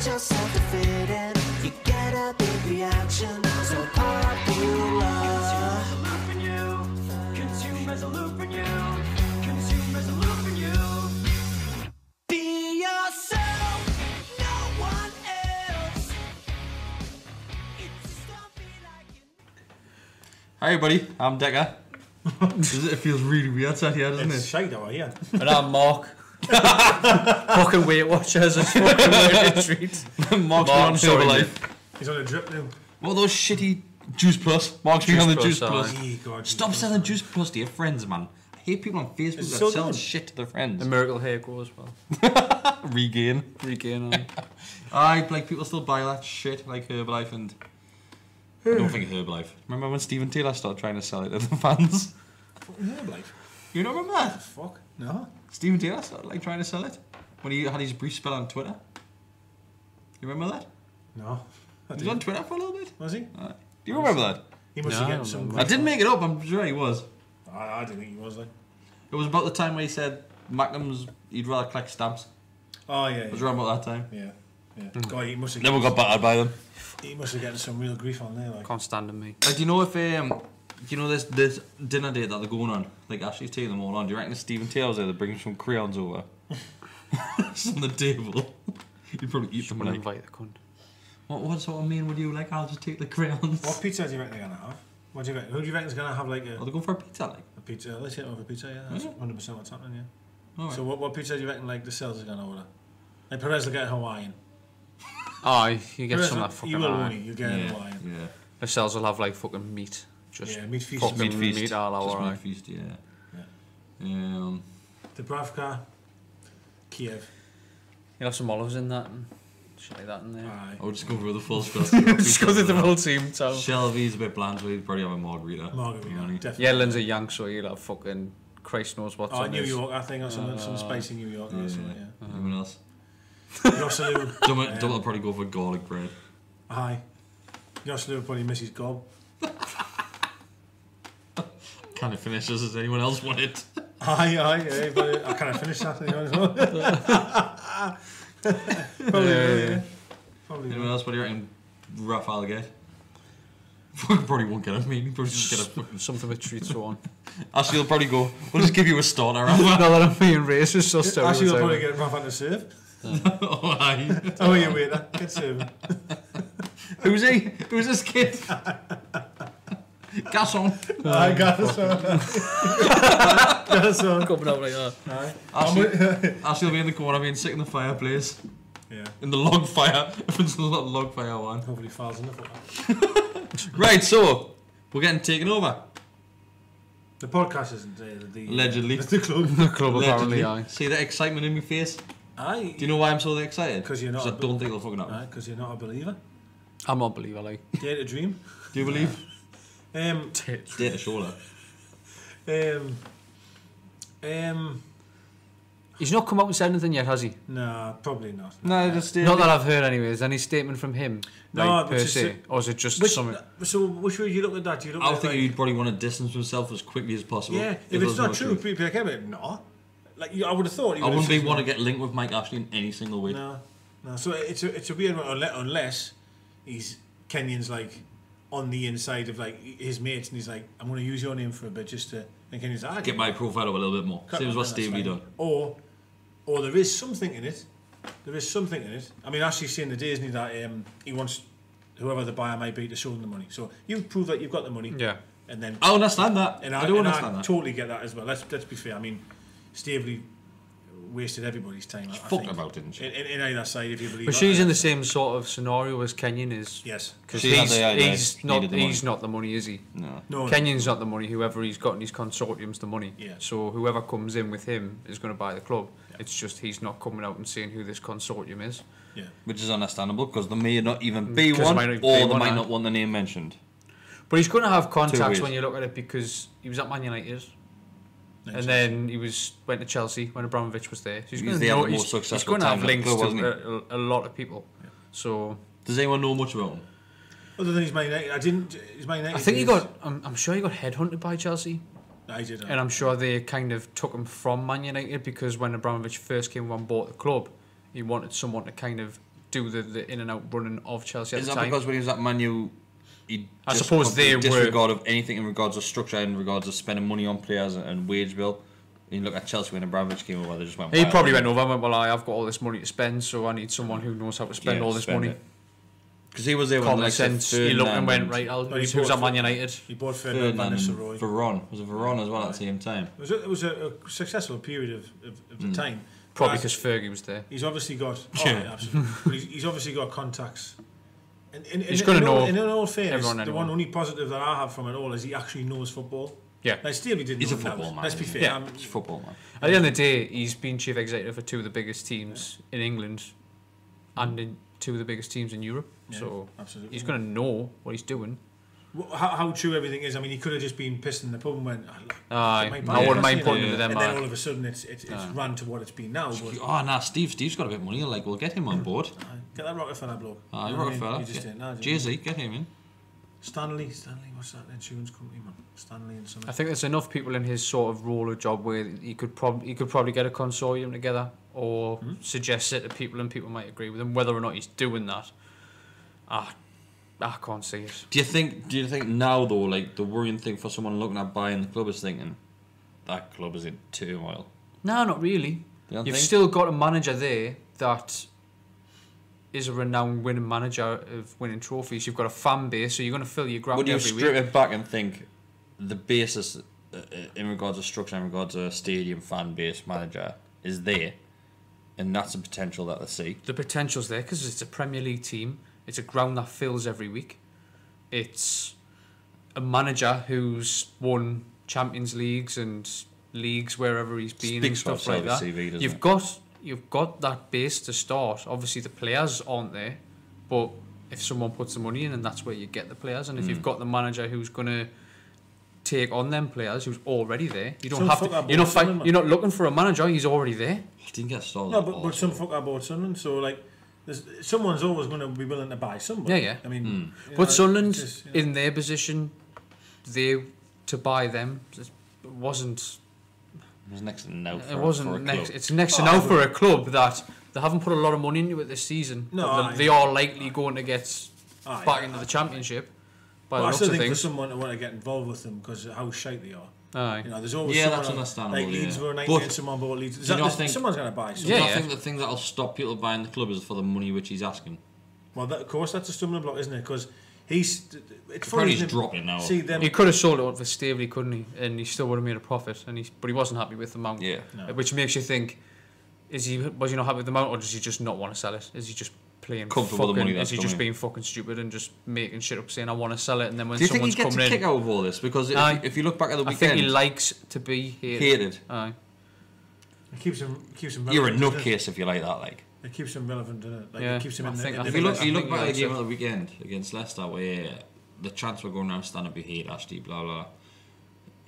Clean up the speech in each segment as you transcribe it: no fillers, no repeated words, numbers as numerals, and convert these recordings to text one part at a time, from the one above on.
find yourself a fit in, you get a big reaction, so popular. Consumers are looping you, consumers are looping you. Be yourself, no one else. It's just don't be like you. Hi everybody, I'm Deka. It feels really weird sat here, doesn't It's it? shite over here. And I'm Mark. Fucking Weight Watchers is fucking Weight Retreat. Mark's been on sorry, Herbalife. He's on a drip now. What are those shitty Juice Plus? Mark's been on the Juice Plus, Plus. Hey, God, Stop selling Juice Plus to your friends, man. I hate people on Facebook It's that so sell good. shit to their friends. The Miracle Hair Grow as well. Regain. Regain on. Like people still buy that shit like Herbalife and... I don't think Herbalife. Remember when Steven Taylor started trying to sell it to the fans? Fucking Herbalife. You don't remember that? Fuck. No. Steven Taylor started like trying to sell it when he had his brief spell on Twitter. You remember that? No. He was on Twitter for a little bit. Was he? Do you remember that? He must No, have I getting don't some. remember. I didn't make it up. I'm sure he was. I didn't think he was like. It was about the time where he said Magnum's he'd rather collect stamps. Oh yeah. It was around about that time. Yeah. Yeah. God, he must have. Never got battered by them. He must have getting some real grief on there. Like. Can't stand him, me. Like, do you know if you know this dinner date that they're going on? Like Ashley's taking them all on. Do you reckon if Steven Taylor's there, they're bringing some crayons over? It's on the table. You'd probably eat them. Someone Like, invite the cunt. what sort of mean would you like? I'll just take the crayons. What pizza do you reckon they're gonna have? What do you reckon? Who do you reckon's gonna have like Are they going for a pizza? Like, a pizza? Let's hit over pizza. Yeah, that's 100% what's happening. Yeah. all right. So what pizza do you reckon like the sales are gonna order? Like Perez will get Hawaiian. Oh, you get Perez some will- of that fucking you will, won't eye. you? You get Hawaiian. Yeah. The cells will have like fucking meat. Just Yeah, meat feast. fucking Meat feast. meat all Just over. meat feast. Yeah. Yeah. Dubravka, Kiev. You'll have some olives in that and shit like that in there. Aye. I would just go for the full spell. Just go to the full team, so. Shelby's a bit bland, so he'd probably have a margarita. Margarita, You know, definitely. Yellen's a Yank, so you'll have fucking Christ knows what's Oh, on New his. York, I think, or some spicy New York or something. Yeah. Anyone else? Yosselu. Dumb will probably go for garlic bread. Aye. Yosselu would probably miss his gob. Kind of finishes as anyone else wanted. Aye, but I kind of finished that as well. Probably, Yeah. Probably. Anyone else? What do you reckon? Raphael get? Probably won't get a mean. He'll probably just get a fucking. Something with treats so on. Ashley will probably go. We'll just give you a starter. Rafa. Not that I'm being racist, so still. Actually, you'll probably get Rafa to serve. Oh, aye. Oh, you waiter, get serving. Who's he? Who's this kid? Gasson. Aye, Garrison. Garrison. Coming out like that. Aye. Ashley will be in the corner being sick in the fireplace. Yeah. In the log fire. If it's not log fire one. Hopefully falls in the foot. Right, so we're getting taken over. The podcast isn't the Allegedly. It's the club. The club apparently, Allegedly. aye. See the excitement in my face? Aye. Do you know why I'm so excited? 'Cause you're not I a don't think it'll fucking happen. Aye, because you're not a believer. I'm not a believer, like. Dare to dream. Do you believe? Dare Data shoulder. He's not come out and said anything yet, has he? Nah, probably not. No, just Not that I've heard anyways. Any statement from him, No, like, but per just se? Or is it just Which, something? so which way do you look at that? Do you look I at think like, he'd probably want to distance himself as quickly as possible. yeah, if it's there's not no true, truth. people are like, no. Like I would have thought. I wouldn't be want to get linked with Mike Ashley in any single way. No. So it's a weird one unless he's Kenyon's like on the inside of like his mates and he's like, I'm going to use your name for a bit just to. And Kenyon's like, Get my profile up a little bit more. Same as what Steve Lee done. Or there is something in it. There is something in it. I mean, Ashley's saying today, isn't he, that he wants whoever the buyer might be to show them the money. So you prove that you've got the money. Yeah. And then I understand that. and I do understand that. totally get that as well. Let's be fair. I mean, Stavely wasted everybody's time. I Fucked think. about, didn't she? In either side, if you believe. But she's in the same sort of scenario as Kenyon is. Yes. Because She had the idea, he's needed the not the money, is he? No. Kenyon's not the money. Whoever he's got in his consortium's the money. Yeah. So whoever comes in with him is going to buy the club. Yeah. It's just he's not coming out and saying who this consortium is. Yeah. Which is understandable because there may not even be 'Cause one, there might not or be they one, might aye. not want the name mentioned. But he's going to have contacts ways. when you look at it because he was at Man United. Next And then he went to Chelsea when Abramovich was there. So He's gonna the know- most successful he's going to have time at the links club, to wasn't a lot of people. Yeah. So Does anyone know much about him? Other than he's Man United, he's Man United. I think he got. I'm sure he got headhunted by Chelsea, I did. and I'm sure they kind of took him from Man United because when Abramovich first came on board the club, he wanted someone to kind of do the in and out running of Chelsea at Is the that time. because when he was at Man U, he I just suppose they disregard of anything in regards of structure, in regards of spending money on players and wage bill. You look at Chelsea when Abramovich came over, they just went. He wild. probably went over and went, well, I've got all this money to spend, so I need someone who knows how to spend all this money. Because he was there when Common like sense. He looked and went, right, who's at Man United? He bought Ferdinand Van Nistelrooy. Varane. Was it Varane as well at the same time? It was a successful period of the time. Probably because Fergie was there. He's obviously got... Oh, yeah, absolutely. But he's obviously got contacts. He's going to know in all fairness, everyone the anyway. one only positive that I have from it all is he actually knows football. Yeah. Now, Stevie didn't He's know a football man. Let's be fair. Yeah. He's a football man. At the end of the day, he's been chief executive for two of the biggest teams in England and in two of the biggest teams in Europe. Yeah, so absolutely. he's going to know what he's doing. How true everything is. I mean, he could have just been pissed in the pub and went... I wouldn't mind putting it to them. And then all of a sudden it's ran to what it's been now. But Oh, nah, Steve's got a bit of money. Like, we'll get him on board. get that Rockefeller bloke. Ah, You know what I mean? Rockefeller. You just didn't know, did you? Jay-Z, get him in. Stanley, what's that insurance company, man? Stanley and something. I think there's enough people in his sort of role or job where he could probably get a consortium together or suggest it to people and people might agree with him. Whether or not he's doing that, I can't see it. Do you think now though, like the worrying thing for someone looking at buying the club is thinking that club is in turmoil? No, not really. You don't You've think? still got a manager there that is a renowned winning manager of winning trophies. You've got a fan base, so you're going to fill your ground Would you every strip week. it back and think the basis in regards to structure, in regards to stadium, fan base, manager is there, and that's a potential that they see? The potential's there because it's a Premier League team. It's a ground that fills every week. It's a manager who's won Champions Leagues and leagues wherever he's been Speaks and for stuff like itself, that. CV, doesn't You've got that base to start. Obviously, the players aren't there, but if someone puts the money in, and that's where you get the players. And if you've got the manager who's going to take on them players, who's already there, you don't Some have fuck to. that You're not Sunderland, man. you're not looking for a manager. He's already there. He didn't get started. No, but some fucker bought Sunderland, so like, someone's always going to be willing to buy somebody. Yeah. I mean, you know, But Sunderland, it's just, you know. in their position, to buy them, it wasn't. It was next to no. It wasn't for a next. club. It's next to now for a club that they haven't put a lot of money into it this season. No, but they are likely going to get back into the championship. By Well, I the still looks of think for things. someone to want to get involved with them because of how shite they are. Aye. You know, there's always Yeah, someone that's understandable, Like Leeds yeah. were 90 But and someone bought Leeds. do you not think- Someone's going to buy Do something. you Yeah, not yeah. think the thing that'll stop people buying the club is for the money which he's asking? Well, of course, that's a stumbling block, isn't it? Because it's Apparently funny. he's isn't it? dropping now. See them. He could have sold it up for Stavely, couldn't he? And he still would have made a profit. But he wasn't happy with the amount. Yeah. No. Which makes you think: was he not happy with the amount, or does he just not want to sell it? Is he just playing Comfortable with the money fucking? that's Is he just coming. being fucking stupid and just making shit up, saying I want to sell it, and then when Do you think he someone's gets a coming kick in, out of all this? Because Aye. if you look back at the I think weekend, he likes to be hated. hated. Aye. It keeps him relevant. You're a doesn't it? nutcase if you like that. Like, It keeps him relevant, doesn't it? Like, Yeah, it keeps him I in think- the, I in if the you look, I you think look back he at the game likes at the weekend against Leicester, where the chants were going around stand up, you hate Ashley, blah blah.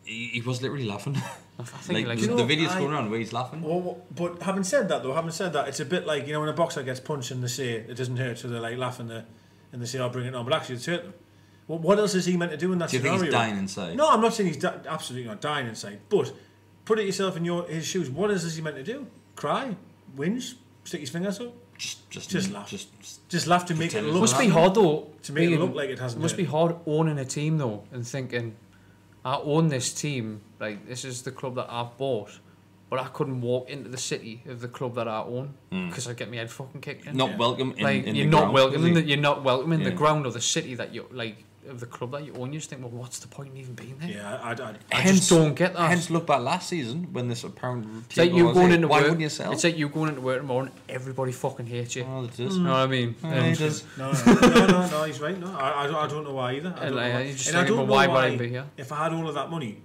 He was literally laughing. I think he Like likes the it. videos going around where he's laughing. Well, but having said that, it's a bit like, you know, when a boxer gets punched and they say it doesn't hurt, so they're like laughing and they say, "I'll bring it on," but actually it's hurt them. Well, what else is he meant to do in that Do you scenario? think he's dying inside? No, I'm not saying he's absolutely not dying inside, but put it yourself in his shoes. What else is he meant to do? Cry, whinge, stick his fingers up, Just laugh. just laugh to make it Pretend look. it's Must be hard though. To make it being- look like it hasn't Must hurt. be hard owning a team though, and thinking, I own this team. Like this is the club that I've bought, but I couldn't walk into the city of the club that I own because I'd get my head fucking kicked in. Not Yeah. welcome in, Like in you're the not ground, welcome. is he? You're not welcome in the Yeah. ground of the city that you like of the club that you own. You just think, well, what's the point in even being there? Yeah, I I Hence- just don't get that. Hence, look back last season when this apparent It's like you was going it. into Why work. wouldn't you sell? It's like you going into work tomorrow and everybody fucking hates you. Oh, it is. You know what I mean? Oh, And- it is. No, he's right. No, I don't know why either. I don't know like, why. you just And I thinking, don't well, know why would I why, be here? if I had all of that money,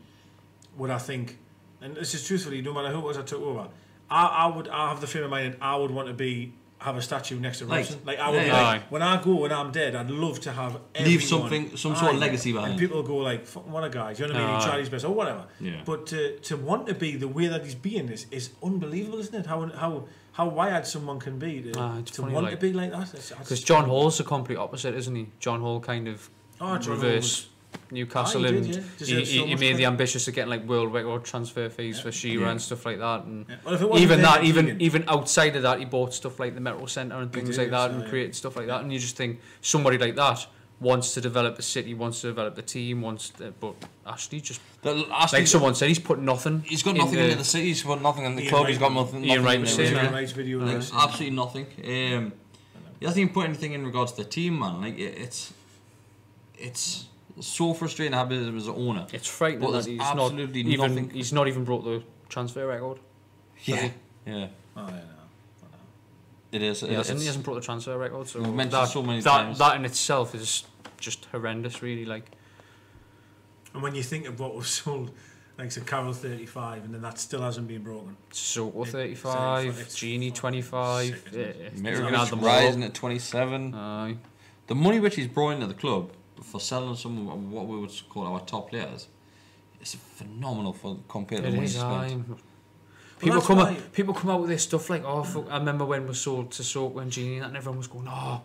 would I think, and this is truthfully, no matter who it was I took over, I have the frame of mind that I would want to have a statue next to Like, Robson. Like I would yeah, be yeah. like, when I go and I'm dead, I'd love to have Leave everyone- something, some sort of Aye. legacy behind. And people go like, "Fucking what a guy!" Do you know what I mean? He Aye. tried his best or whatever. Yeah. But to want to be the way that he's being is unbelievable, isn't it? How wired someone can be It's to funny, want to like- be like that. Because John Hall's the complete opposite, isn't he? John Hall kind of John Hall reverse Newcastle, he did, and yeah. Deserves so he much made the credit. ambitions of getting like world record transfer fees for Shearer and stuff like that. And Yeah. Well, if it wasn't even then that, Keegan- even outside of that, he bought stuff like the Metro Centre and things did, like that, so, and yeah. created stuff like that. And you just think somebody like that wants to develop the city, wants to develop the team, but Ashley just like someone said, he's put nothing. He's got nothing into the city. He's got nothing in the club. He's got nothing. Ian Wright in was the saying area. that. Wright's video. Like, was- absolutely nothing. He hasn't even put anything in regards to the team, man. Like it's so frustrating to have it as an owner. It's frightening But that there's he's absolutely not even nothing. he's not even brought the transfer record. Yeah, he? yeah. Oh, yeah, no. It is. He hasn't brought the transfer record. So We've mentioned that, so many that, times. that in itself is just horrendous, really. Like, And when you think of what was sold, like so Carroll 35, and then that still hasn't been broken. Soko It- 35, it's Genie sick, 25. isn't it? You Mitrovic can add them all rising up. at 27. Aye. The money which he's brought into the club for selling some of what we would call our top players is phenomenal for compared to It the money is, he's aye. spent. People come out with this stuff like, oh, fuck, I remember when we sold to Soko and Genie, and everyone was going, oh,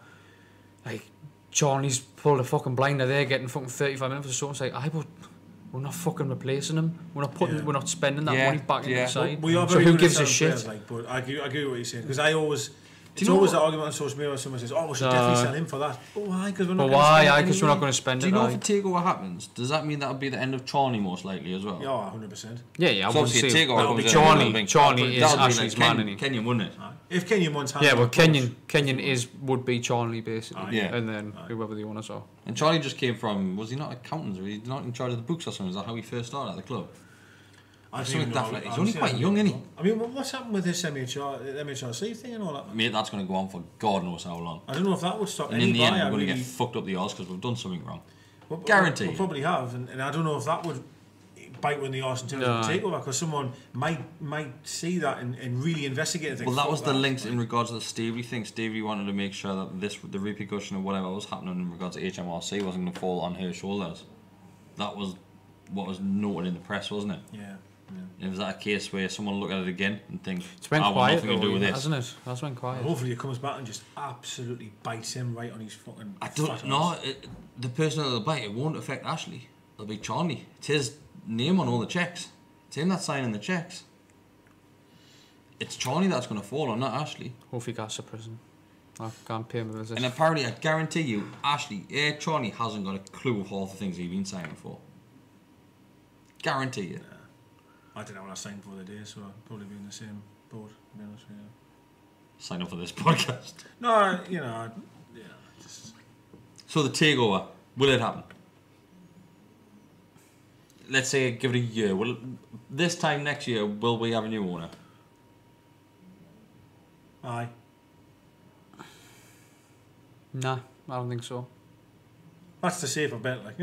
like, Johnny's pulled a fucking blinder there, getting fucking 35 minutes for Soko. It's like, but we're not fucking replacing him. We're not spending that Yeah, money back into yeah. the side. We are So very who good at gives a selling shit? players, like, but I agree with what you're saying, because I always. Do It's you know always what- the argument on social media where someone says, oh, we should definitely sell him for that. But why? Because we're not But gonna why? spend Aye, it because we're not anyway. going to spend Do it. you know aye. if a takeover happens, does that mean that would be the end of Charney most likely as well? Yeah, 100%. Yeah, I So wouldn't obviously a say takeover comes in, Johnny that'll be- is that'll be like Ashley's man, isn't he? Kenyon, wouldn't it? Aye. If Kenyon wants Yeah, hand well, on the Kenyon would be Charlie basically, Aye. Yeah. and then whoever the owners are. And Charlie just came from, was he not accountants? Was he not in charge of the books or something? Is that how he first started at the club? I don't Something even know daft like- how- he's only honestly, quite I don't young, know. isn't I mean, what's happened with this MHRC thing and all that? Mate, that's going to go on for God knows how long. I don't know if that would stop And any in the end, buyer we're going to really. get fucked up the arse because we've done something wrong. Well, Guaranteed. We probably have, and I don't know if that would bite in the arse in terms of the takeover, because someone might see that and really investigate it. Well, that was the links in regards to the Stevie thing. Stevie wanted to make sure that the repercussion of whatever was happening in regards to HMRC wasn't going to fall on her shoulders. That was what was noted in the press, wasn't it? Yeah. And was that a case where someone look at it again and think, It's been I want quiet, nothing to do though, with this? hasn't it? That's been quiet. Hopefully it comes back and just absolutely bites him right on his fucking. I don't fat know. arse. The person that'll bite, it won't affect Ashley. It'll be Charlie. It's his name on all the checks. It's him that's signing the checks. It's Charlie that's going to fall on, not Ashley. Hopefully, he gets to prison. I can't pay him a visit. And apparently, I guarantee you, Charlie hasn't got a clue of all the things he's been signing for. Guarantee you. I don't know when I signed for the day, so I'd probably be in the same boat, to be honest with you. Sign up for this podcast. No, just. So the takeover, will it happen? Let's say give it a year. Will this time next year will we have a new owner? Aye. Nah, I don't think so. That's the safer bet, like.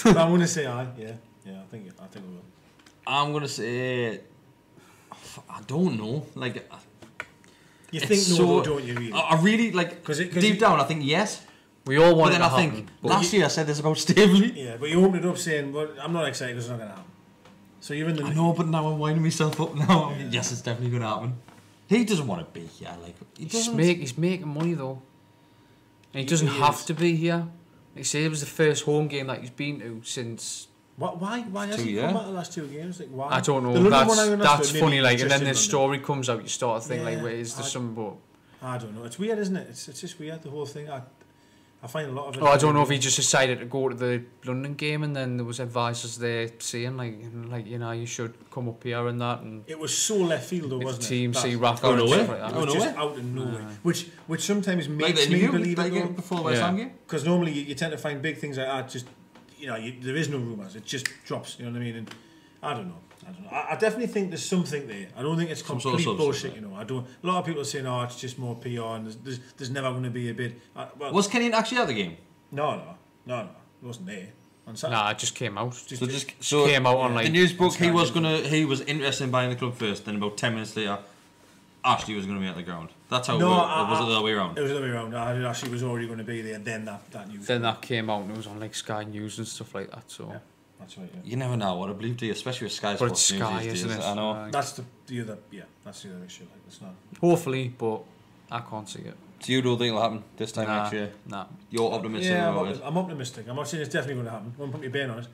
But I'm going to say aye, yeah. Yeah, I think we will. I'm gonna say I don't know. Like You it's think no, so- though, don't you, really? I really like 'Cause deep down. I think yes, We all but want it then to I happen. think but last year I said this about Stavely. Yeah, but you opened it up saying, well, I'm not excited because it's not going to happen. So you're in the... I know, but now I'm winding myself up. Now, yes, it's definitely gonna happen. He doesn't want to be here. Like he doesn't. he's making money though. And he doesn't He have is. to be here. Like say it was the first home game that he's been to since. Why hasn't he come back the last two games? Like, why? I don't know. The London one I That's understood, maybe funny. Like, and just then in the London. story comes out. You start to think like, Yeah, where is there some? But I don't know. It's weird, isn't it? It's just weird, the whole thing. I find a lot of it... I don't know if he just decided to go to the London game, and then there was advisors there saying like you should come up here and that, and It was so left field, though, if the wasn't it? team see That- Rafa Oh, and no stuff way. like It that. was no just way. out of nowhere, which sometimes Like makes me believe it, though. before West Ham game. Because normally you tend to find big things like that. Just there is no rumours. It just drops. You know what I mean? And I don't know. I definitely think there's something there. I don't think it's Some sort of complete bullshit. substance. I don't. A lot of people are saying, "Oh, it's just more PR," and there's never going to be a bid. Well, Was Kenyon actually at the game? no, it wasn't there on Saturday. Nah, it just came out. So Came out on like the news broke. Sky He was interested in buying the club first. Then about 10 minutes later, Ashley was going to be at the ground. That's how it No, worked. Or was it the other way around? It was the other way around. I actually was already going to be there. Then that news. Then that came out and it was on like Sky News and stuff like that. So Yeah, that's right. Yeah. You never know what I believe, do you? Especially with Sky but Sports it's News Sky, these isn't days. it? I know. That's the other. Yeah, that's the other issue. Like, it's not. Hopefully, but I can't see it. So you don't think it'll happen this time next year? Nah. You're optimistic Yeah, about it? I'm optimistic. I'm not saying it's definitely going to happen. I won't put my ban on it.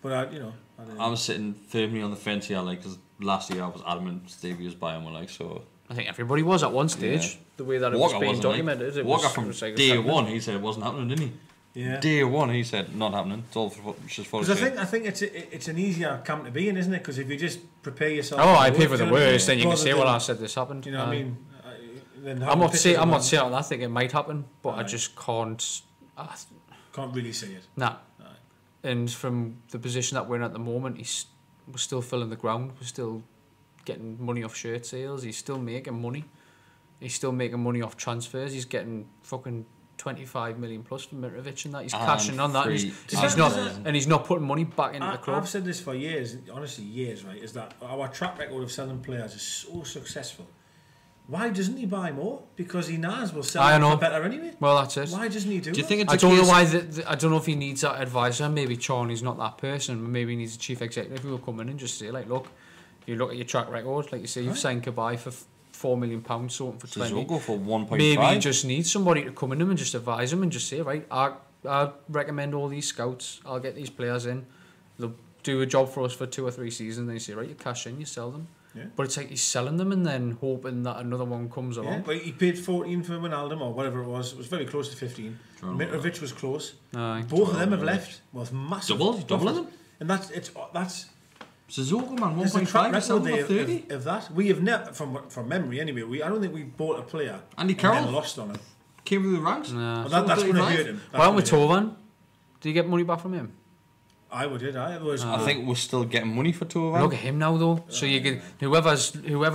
But I, you know. I'm sitting firmly on the fence here, like, because last year I was adamant Stevie was buying one, like, so. I think everybody was at one stage. Yeah. The way that it Walker was being wasn't, documented. Like, It Walker was, from it was like day a one, he said it wasn't happening, didn't he? Yeah. Day one, he said not happening. It's all for, just for Because I think it's an easier camp to be in, isn't it? Because if you just prepare yourself. Oh, I pay work, for the you know what I mean? worst, then you can Rather say, than- well, I said this happened. Do you know what I mean? Then I'm not saying man. I think it might happen, but I Aye. just can't. Can't really see it. Nah. Aye. And from the position that we're in at the moment, we're still filling the ground. We're still getting money off shirt sales. He's still making money. He's still making money off transfers. He's getting fucking 25 million plus from Mitrovic and that. He's cashing on that. And he's not putting money back into the club. I've said this for years, honestly years, right, is that our track record of selling players is so successful. Why doesn't he buy more? Because he knows we'll sell them for better anyway. Well, that's it. Why doesn't he do you that? think it's I a don't know case- why. I don't know if he needs that advisor. Maybe Charney's not that person. Maybe he needs a chief executive who will come in and just say, like, look, you look at your track record, like you say, you've signed Kabay for £4 million, sold him for 20. So go for 1.5. Maybe you just need somebody to come in and just advise him and just say, right, I recommend all these scouts. I'll get these players in. They'll do a job for us for 2 or 3 seasons. Then you say, right, you cash in, you sell them. Yeah. But it's like he's selling them and then hoping that another one comes Yeah, along. but he paid 14 for Wijnaldum or whatever it was. It was very close to 15. Mitrovic was close. Aye. Both of them have left. Well, it's massive. Double them. And that's Suzuki, man, there's a track 1.5, record sold there for 30. of that. We have never, from memory anyway. I don't think we bought a player Andy and Carroll then lost on him. came through the ranks. Nah. But that's going to 35. hurt him. Why aren't we Tovan? Do you get money back from him? I would did. I was. I think we're still getting money for two of them. Look at him now though. So you get whoever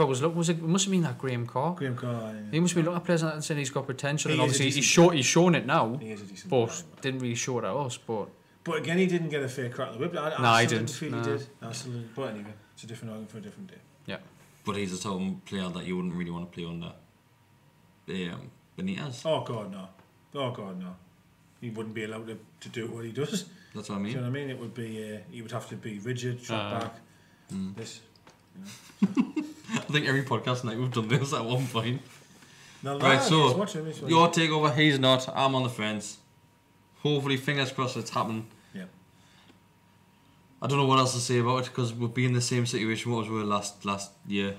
was looking, it must have been that Graham Carr. Graham Carr. He must be looking at players and saying he's got potential, He and is a obviously decent he's shown it now, He is a decent but player. didn't really show it at us. But But again, he didn't get a fair crack at the whip. I No, he still didn't. feel No. he did. I still didn't. But anyway, it's a different argument for a different day. yeah, But he's a type of player that you wouldn't really want to play under. Benitez. Oh God, no. Oh God, no. He wouldn't be allowed to do what he does. That's what I Do you know mean. what I mean? It would be. He would have to be rigid, track back. This. I think every podcast night we've done this at one point. No, Right, so he's watching, he's watching. your takeover, he's not. I'm on the fence. Hopefully, fingers crossed, it's happening. Yeah. I don't know what else to say about it because we'll be in the same situation what we were last year.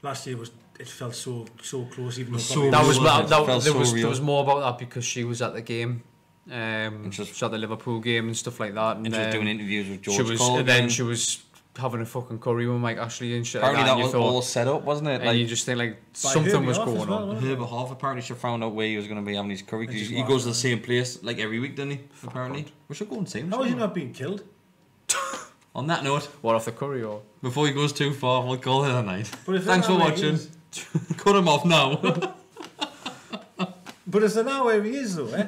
Last year it felt so close, even though So probably- that was real, it felt there so was real. there was more about that because she was at the game, just- she was at the Liverpool game and stuff like that, And she was doing interviews with George she was Colgan. and then she was having a fucking curry with Mike Ashley and shit. Apparently like that and was you thought, all set up, wasn't it? and you just think like By something Herbie was off as going well, on. wasn't it? Herbert Half apparently she found out where he was going to be having his curry because just he watched goes to it. the same place like every week, doesn't he? Apparently. We should go and see him. How is he shouldn't we? not being killed? On that note, What off the curry or? before he goes too far, we'll call it a night. But if Thanks they're for not where watching. he is- Cut him off now. But if they're not where he is, though, eh?